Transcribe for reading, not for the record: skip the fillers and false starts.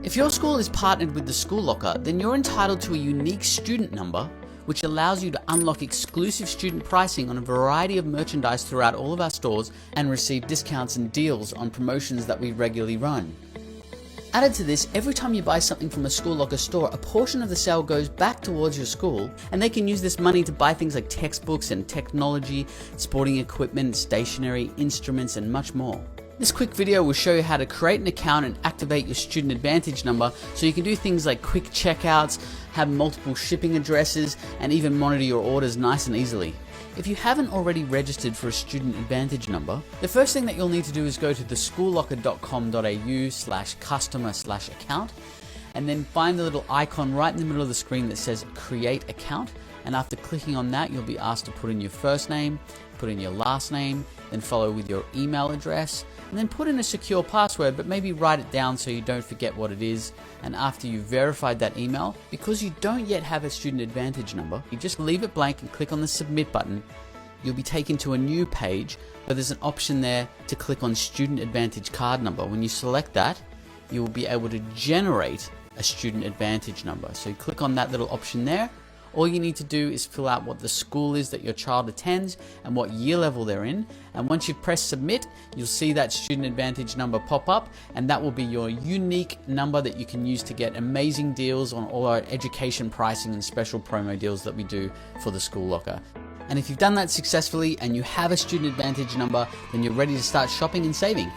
If your school is partnered with the School Locker, then you're entitled to a unique student number, which allows you to unlock exclusive student pricing on a variety of merchandise throughout all of our stores and receive discounts and deals on promotions that we regularly run. Added to this, every time you buy something from a School Locker store, a portion of the sale goes back towards your school, and they can use this money to buy things like textbooks and technology, sporting equipment, stationery, instruments, and much more. This quick video will show you how to create an account and activate your Student Advantage number so you can do things like quick checkouts, have multiple shipping addresses, and even monitor your orders nice and easily. If you haven't already registered for a Student Advantage number, the first thing that you'll need to do is go to theschoollocker.com.au/customer/account and then find the little icon right in the middle of the screen that says Create Account, and after clicking on that you'll be asked to put in your first name, put in your last name, then follow with your email address, and then put in a secure password, but maybe write it down so you don't forget what it is. And after you've verified that email, because you don't yet have a Student Advantage number, you just leave it blank and click on the Submit button. You'll be taken to a new page where there's an option there to click on Student Advantage card number. When you select that, you will be able to generate a Student Advantage number. So you click on that little option there. All you need to do is fill out what the school is that your child attends and what year level they're in. And once you press submit, you'll see that Student Advantage number pop up, and that will be your unique number that you can use to get amazing deals on all our education pricing and special promo deals that we do for the School Locker. And if you've done that successfully and you have a Student Advantage number, then you're ready to start shopping and saving.